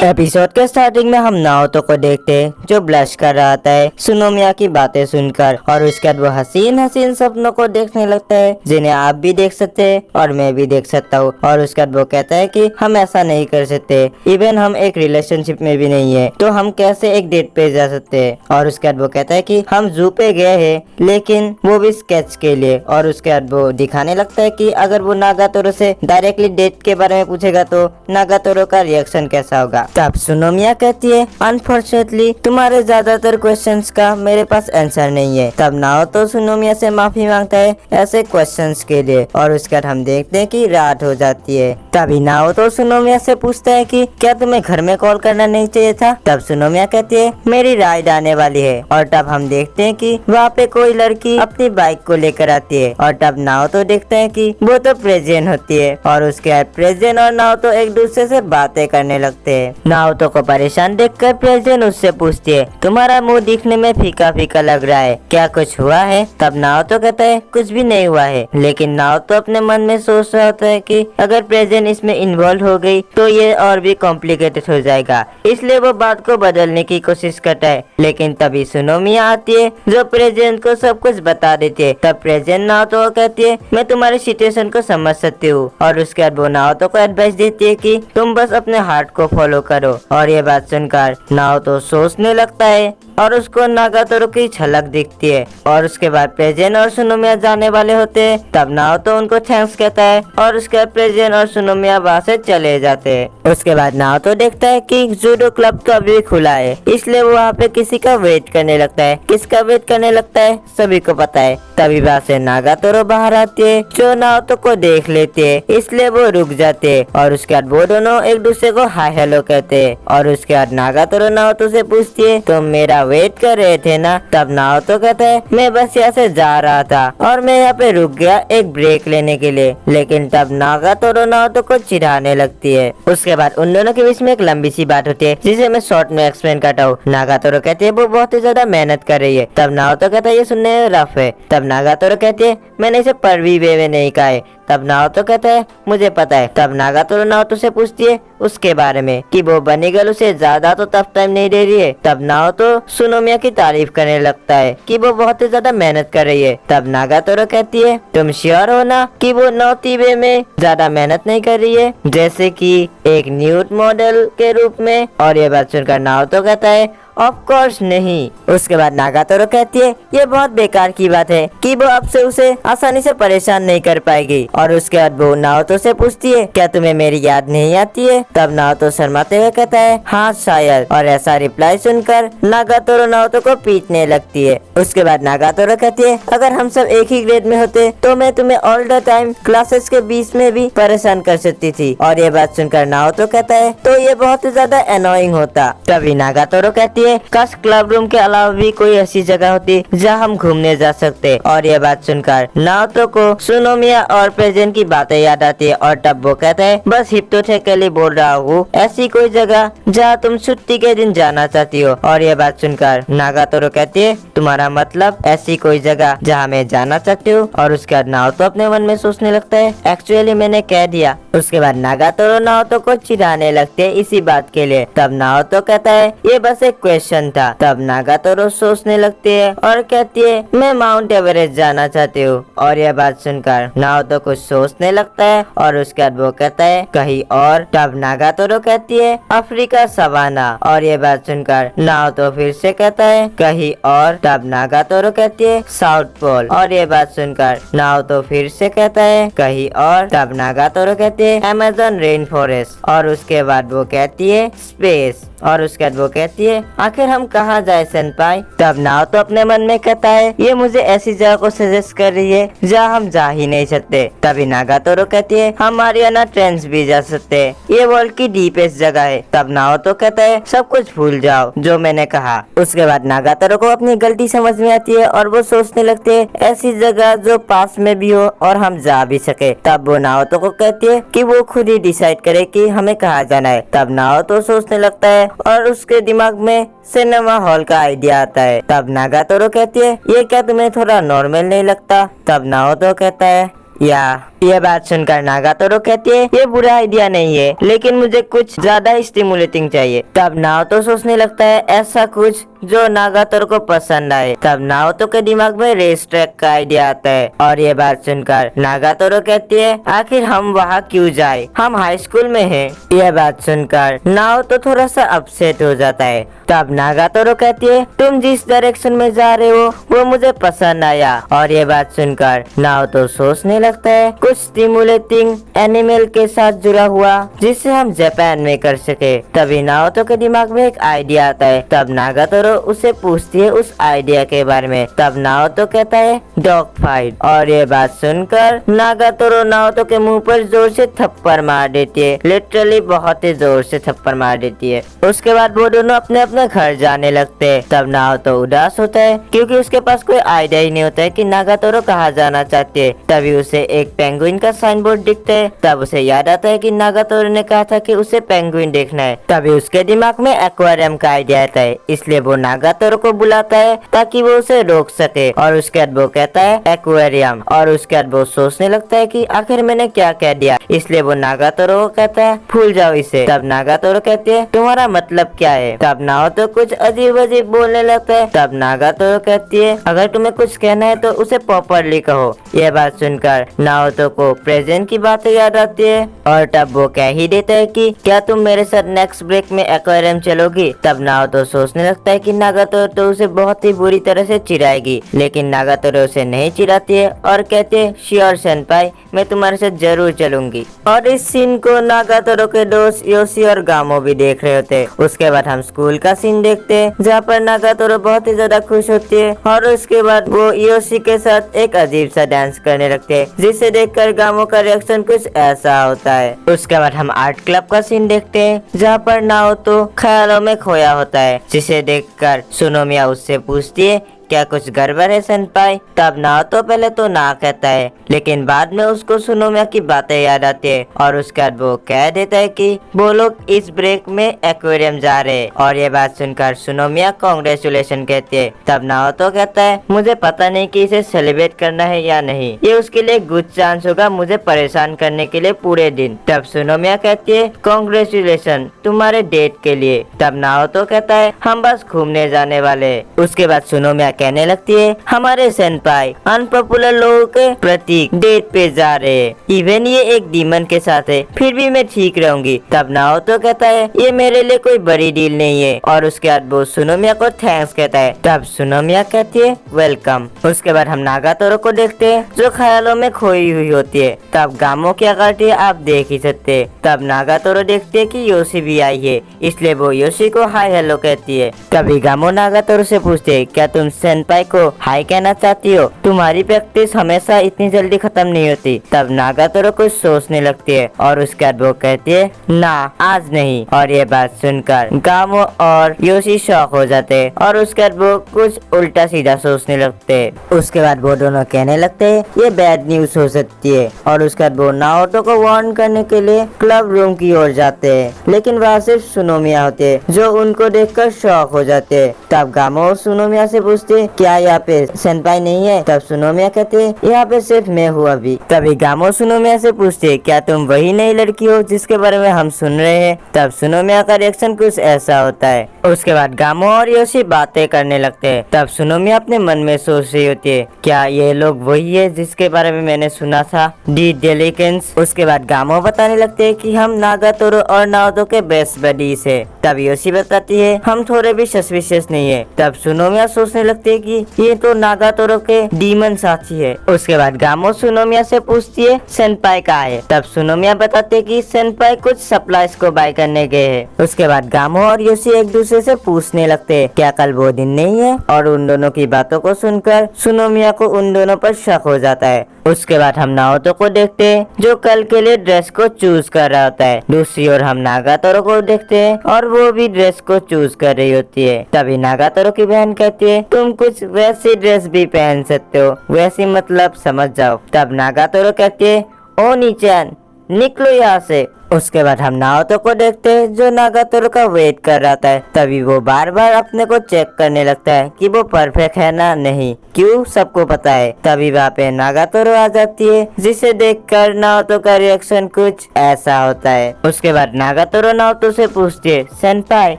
Episode के starting में हम नाओतो को देखते हैं जो ब्लश कर रहा है सुनोमिया की बातें सुनकर, और उसके बाद वो हसीन हसीन सपनों को देखने लगता है जिन्हें आप भी देख सकते हैं और मैं भी देख सकता हूँ। और उसके बाद वो कहता है कि हम ऐसा नहीं कर सकते, इवन हम एक रिलेशनशिप में भी नहीं है तो हम कैसे एक डेट पे जा सकते हैं। और उसके बाद वो कहता है कि हम जू पे गए हैं लेकिन वो भी स्केच के लिए। और उसके बाद वो दिखाने लगता है कि अगर वो नागातोरो से डायरेक्टली डेट के बारे में पूछेगा तो नागातोरो का रिएक्शन कैसा होगा। तब सुनोमिया कहती है अनफॉर्चुनेटली तुम्हारे ज्यादातर क्वेश्चंस का मेरे पास आंसर नहीं है। तब नाओतो सुनोमिया से माफी मांगता है ऐसे क्वेश्चंस के लिए। और उसके बाद हम देखते हैं कि रात हो जाती है। तभी नाओतो सुनोमिया से पूछता है कि क्या तुम्हें घर में कॉल करना नहीं चाहिए था। तब सुनोमिया कहती है मेरी राइड आने वाली है। और तब हम देखते हैं कि वहाँ पे कोई लड़की अपनी बाइक को लेकर आती है। और तब नाओतो देखते हैं कि वो तो प्रेजेंट होती है। और उसके बाद प्रेजेंट और नाओतो एक दूसरे से बातें करने लगते हैं। नाओतो को परेशान देखकर प्रेजेंट उससे पूछती है तुम्हारा मुंह दिखने में फीका फीका लग रहा है, क्या कुछ हुआ है। तब नाओतो कहता है कुछ भी नहीं हुआ है। लेकिन नाओतो अपने मन में सोच रहा होता है कि अगर प्रेजेंट इसमें इन्वॉल्व हो गई तो ये और भी कॉम्प्लिकेटेड हो जाएगा, इसलिए वो बात को बदलने की कोशिश करता है। लेकिन तभी सुनोमिया आती है जो प्रेजेंट को सब कुछ बता देती है। तब प्रेजेंट नाओतो को कहती है मैं तुम्हारी सिचुएशन को समझ सकती हूँ। और उसके बाद वो नाओतो को एडवाइस देती है कि तुम बस अपने हार्ट को फॉलो करो। और ये बात सुनकर नाओतो सोचने लगता है और उसको नागातोरो की झलक दिखती है। और उसके बाद प्रेजेंट और सुनोमिया जाने वाले होते हैं। तब नाओतो उनको थैंक्स कहता है और उसके बाद प्रेजेंट और सुनोमिया वहाँ से चले जाते हैं। उसके बाद नाओतो देखता है कि जूडो क्लब तो अभी खुला है, इसलिए वो वहाँ पे किसी का वेट करने लगता है। किसका वेट करने लगता है सभी को पता है। तभी वहाँ से नागातोरो बाहर आती है जो नाओतो को देख लेती है, इसलिए वो रुक जाते हैं। और उसके बाद वो दोनों एक दूसरे को हाय हेलो कहते हैं। और उसके बाद नागातोरो नाओतो से पूछती है तुम मेरा वेट कर रहे थे ना। तब नाओतो कहता है मैं बस यहाँ से जा रहा था और मैं यहाँ पे रुक गया एक ब्रेक लेने के लिए। लेकिन तब नागातोरो नाओतो को चिढ़ाने लगती है। उसके बाद उन दोनों के बीच में एक लंबी सी बात होती है जिसे मैं शॉर्ट में एक्सप्लेन करता हूँ। नागातोरो कहती है वो बहुत ही ज्यादा मेहनत कर रही है। तब नाओतो कहता है ये सुनने में रफ है। तब नागातोरो कहती है मैंने इसे परवी वे में नहीं कहा है। तब नाओतो कहता है मुझे पता है। तब नागातोरो नाओतो से पूछती है उसके बारे में कि वो बनी गर्ल उसे ज्यादा तो टफ टाइम नहीं दे रही है। तब नाओतो सुनोमिया की तारीफ करने लगता है कि वो बहुत ही ज्यादा मेहनत कर रही है। तब नागातोरो कहती है तुम श्योर हो ना कि वो नौती वे में ज्यादा मेहनत नहीं कर रही है, जैसे कि एक न्यूड मॉडल के रूप में। और ये बात सुनकर नाओतो कहता है ऑफ कोर्स नहीं। उसके बाद नागातोरो कहती है ये बहुत बेकार की बात है कि वो अब से उसे आसानी से परेशान नहीं कर पाएगी। और उसके बाद वो नाओतो से पूछती है क्या तुम्हें मेरी याद नहीं आती है। तब नाओतो शर्माते हुए कहता है हाँ शायद। और ऐसा रिप्लाई सुनकर नागातोरो नाओतो को पीटने लगती है। उसके बाद नागातोरो कहती है अगर हम सब एक ही ग्रेड में होते तो मैं तुम्हें ऑल द टाइम क्लासेस के बीच में भी परेशान कर सकती थी। और ये बात सुनकर नाओतो कहता है तो ये बहुत ही ज्यादा एनोइंग होता। तभी नागातोरो कहती है काश क्लब रूम के अलावा भी कोई ऐसी जगह होती जहाँ हम घूमने जा सकते। और ये बात सुनकर नाओतो को सुनोमिया और प्रेजेंट की बातें याद आती है। और तब वो कहता है बस हिप्नोटिकली बोल रहा हूँ ऐसी कोई जगह जहाँ तुम छुट्टी के दिन जाना चाहती हो। और ये बात सुनकर नागातोरो कहती है तुम्हारा मतलब ऐसी कोई जगह जहाँ मैं जाना चाहती हूँ। और उसके बाद नाओतो अपने मन में सोचने लगता है एक्चुअली मैंने कह दिया। उसके बाद नागातोरो नाओतो को चिढ़ाने लगते है इसी बात के लिए। तब नाओतो कहता है ये बस एक क्वेश्चन था। तब नागातोरो सोचने लगती है और कहती है मैं माउंट एवरेस्ट जाना चाहती हूँ। और यह बात सुनकर नाओतो कुछ सोचने लगता है और उसके बाद वो कहता है कहीं और। तब नागातोरो कहती है अफ्रीका सवाना। और ये बात सुनकर नाओतो फिर से कहता है कहीं और। तब नागातोरो कहती है साउथ पोल। और ये बात सुनकर नाओतो फिर से कहता है कहीं और। तब नागातोरो कहती है अमेज़न रेन फॉरेस्ट। और उसके बाद वो कहती है स्पेस। और उसके बाद वो कहती है आखिर हम कहाँ जाए सेनपाई। तब नाओतो अपने मन में कहता है ये मुझे ऐसी जगह को सजेस्ट कर रही है जहाँ हम जा ही नहीं सकते। तभी नागातोरो कहती है हम मारियाना ट्रेंच भी जा सकते हैं, ये वर्ल्ड की डीपेस्ट जगह है। तब नाओतो कहता है सब कुछ भूल जाओ जो मैंने कहा। उसके बाद नागातोरो को अपनी गलती समझ में आती है और वो सोचने लगते है ऐसी जगह जो पास में भी हो और हम जा भी सके। तब वो नाओतो को कहती है कि वो खुद ही डिसाइड करे कि हमें कहाँ जाना है। तब नाओतो सोचने लगता है और उसके दिमाग में सिनेमा हॉल का आइडिया आता है। तब नागातोरो कहती है ये क्या तुम्हें थोड़ा नॉर्मल नहीं लगता। तब नाओतो कहता है या ये बात सुनकर नागातोरो कहती है ये बुरा आइडिया नहीं है, लेकिन मुझे कुछ ज्यादा स्टिमुलेटिंग चाहिए। तब नाओतो सोचने लगता है ऐसा कुछ जो नागातोरो को पसंद आए। तब नाओतो के दिमाग में रेस ट्रैक का आइडिया आता है और ये बात सुनकर नागातोरो कहती है आखिर हम वहाँ क्यों जाए, हम हाई स्कूल में हैं। यह बात सुनकर नाओतो थोड़ा सा अपसेट हो जाता है। तब नागातोरो कहती है तुम जिस डायरेक्शन में जा रहे हो वो मुझे पसंद आया। और ये बात सुनकर नाओतो सोचने लगता है कुछ स्टिमुलेटिंग एनिमल के साथ जुड़ा हुआ जिसे हम जापान में कर सके। तभी नाओतो के दिमाग में एक आइडिया आता है। तब नागातोरो उसे पूछती है उस आइडिया के बारे में। तब नाओतो कहता है डॉग फाइट। और ये बात सुनकर नागातोरो नाओतो के मुंह पर जोर से थप्पड़ मार देती है, लिटरली बहुत ही जोर से थप्पड़ मार देती है। उसके बाद वो दोनों अपने अपने घर जाने लगते हैं। तब नाओतो उदास होता है क्योंकि उसके पास कोई आइडिया ही नहीं होता है कि नागातोरो कहाँ जाना चाहते है। तभी उसे एक पेंगुइन का साइन बोर्ड दिखता है। तब उसे याद आता है कि नागातोरो ने कहा था कि उसे पेंगुइन देखना है। तभी उसके दिमाग में एक्वेरियम का आइडिया आता है, इसलिए वो नागातोरो को बुलाता है ताकि वो उसे रोक सके। और उसके बाद वो कहता है एक्वेरियम। और उसके बाद वो सोचने लगता है कि आखिर मैंने क्या कह दिया, इसलिए वो नागातोरो को कहता है भूल जाओ इसे। तब नागातोरो कहती है तुम्हारा मतलब क्या है। तब नाओतो कुछ अजीब अजीब बोलने लगता है। तब नागातोरो कहती है अगर तुम्हें कुछ कहना है तो उसे प्रॉपरली कहो। यह बात सुनकर नाओतो को प्रेजेंट की बातें याद आती है और तब वो कह ही देता है कि क्या तुम मेरे साथ नेक्स्ट ब्रेक में एक्वेरियम चलोगी। तब नाओतो सोचने लगता है कि नागातोरो तो उसे बहुत ही बुरी तरह से चिढ़ाएगी, लेकिन नागातोरो उसे नहीं चिढ़ाती है और कहते है श्योर सेनपाई, मैं तुम्हारे साथ जरूर चलूंगी। और इस सीन को नागातोरो के दोस्त योशी और गामो भी देख रहे होते। उसके बाद हम स्कूल का सीन देखते हैं जहाँ पर नागातोरो बहुत ही ज्यादा खुश होती है और उसके बाद वो योशी के साथ एक अजीब सा डांस करने लगते हैं, जिसे देखकर गामो का रिएक्शन कुछ ऐसा होता है। उसके बाद हम आर्ट क्लब का सीन देखते हैं जहाँ पर नाओतो ख्यालों में खोया होता है, जिसे देखकर सुनोमिया उससे पूछती है क्या कुछ गड़बड़ है सेनपाई। तब नाओतो पहले तो ना कहता है, लेकिन बाद में उसको सुनोमिया की बातें याद आती है और उसके बाद वो कह देता है कि वो लोग इस ब्रेक में एक्वेरियम जा रहे हैं। और ये बात सुनकर सुनोमिया कांग्रेचुलेशन कहती है। तब नाओतो कहता है मुझे पता नहीं कि इसे सेलिब्रेट करना है या नहीं, ये उसके लिए गुड चांस होगा मुझे परेशान करने के लिए पूरे दिन। तब सुनोमिया कहती है कांग्रेचुलेशन तुम्हारे डेट के लिए। तब नाओतो कहता है हम बस घूमने जाने वाले। उसके बाद सुनोमिया कहने लगती है हमारे सेनपाई अनपॉपुलर लोगों के प्रतीक डेट पे जा रहे हैं, इवन ये एक डीमन के साथ है, फिर भी मैं ठीक रहूंगी। तब नाओतो कहता है ये मेरे लिए कोई बड़ी डील नहीं है और उसके बाद वो सुनोमिया को थैंक्स कहता है। तब सुनोमिया कहती है वेलकम। उसके बाद हम नागातोरो को देखते हैं जो ख्यालों में खोई हुई होती है। तब गामो की आकृति आप देख ही सकते हैं। तब नागातोरो देखते है कि योशी भी आई है, इसलिए वो योशी को हाय हेलो कहती है। तभी गामो नागातोरो से पूछते है क्या तुम सेनपाई को हाय कहना चाहती हो, तुम्हारी प्रैक्टिस हमेशा इतनी जल्दी खत्म नहीं होती। तब नागातोरो कुछ सोचने लगती है और उसके बाद वो कहती है ना आज नहीं। और ये बात सुनकर गामो और योशी शॉक हो जाते हैं और उसके बाद वो कुछ उल्टा सीधा सोचने लगते हैं। उसके बाद वो दोनों कहने लगते हैं ये बैड न्यूज हो सकती है और उसके बाद वो नाओतो को वार्न करने के लिए क्लब रूम की ओर जाते हैं, लेकिन वहाँ सिर्फ सुनोमिया होते हैं जो उनको देखकर शॉक हो जाते हैं। तब गामो सुनोमिया से पूछते क्या यहाँ पे सेनपाई नहीं है। तब सुनोमिया कहते यहाँ पे सिर्फ मैं हूँ अभी। तभी गामो सुनोमिया से पूछते क्या तुम वही नई लड़की हो जिसके बारे में हम सुन रहे हैं। तब सुनोमिया का रिएक्शन कुछ ऐसा होता है। उसके बाद गामो और योशी बातें करने लगते हैं। तब सुनोमिया अपने मन में सोच रही होती है क्या ये लोग वही है जिसके बारे में मैंने सुना था, दी डेलिकेंस। उसके बाद गामो बताने लगते हैं कि हम नागातोरो और नाओतो के बेस्ट बडीज है। तब योशी बताती है हम थोड़े भी सस्पिशियस नहीं है। तब सुनोमिया सोचने लगती है कि ये तो नागातोरो के डीमन साथी है। उसके बाद गामो सुनोमिया से पूछती है सेनपाई कहाँ है। तब सुनोमिया बताते है कि सेनपाई कुछ सप्लाईज को बाय करने गए हैं। उसके बाद गामो और योशी एक दूसरे से पूछने लगते हैं क्या कल वो दिन नहीं है। और उन दोनों की बातों को सुनकर सुनोमिया को उन दोनों पर शक हो जाता है। उसके बाद हम नाओतो को देखते हैं जो कल के लिए ड्रेस को चूज कर रहा होता है। दूसरी ओर हम नागातोरो को देखते हैं और वो भी ड्रेस को चूज कर रही होती है। तभी नागातोरो की बहन कहती है तुम कुछ वैसी ड्रेस भी पहन सकते हो, वैसी मतलब समझ जाओ। तब नागातोरो कहती है ओ नीचान निकलो यहाँ से, उसके बाद हम नाओतो को देखते हैं जो नागातोरो का वेट कर रहा था। तभी वो बार बार अपने को चेक करने लगता है कि वो परफेक्ट है ना नहीं, क्यों सबको पता है। तभी वहाँ पे नागातोरो आ जाती है जिसे देखकर नाओतो का रिएक्शन कुछ ऐसा होता है। उसके बाद नागातोरो नाओतो से पूछती है, सेनपाई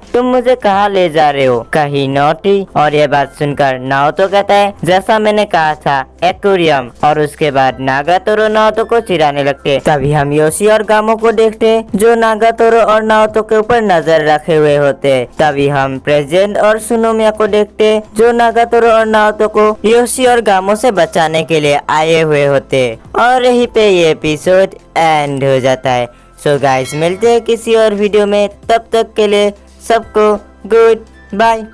तुम मुझे कहाँ ले जा रहे हो, कहीं नोटी? और ये बात सुनकर नाओतो कहता है जैसा मैंने कहा था एक्वेरियम। और उसके बाद नागातोरो नाओतो को चिढ़ाने लगते। तभी हम योशी और गामो को देखते जो नागातोरो और नाओतो के ऊपर नजर रखे हुए होते। तभी हम प्रेजेंट और सुनोमिया को देखते जो नागातोरो और नाओतो को योशी और गामो से बचाने के लिए आए हुए होते। और यहीं पे ये एपिसोड एंड हो जाता है। सो गाइस मिलते हैं किसी और वीडियो में, तब तक के लिए सबको गुड बाय।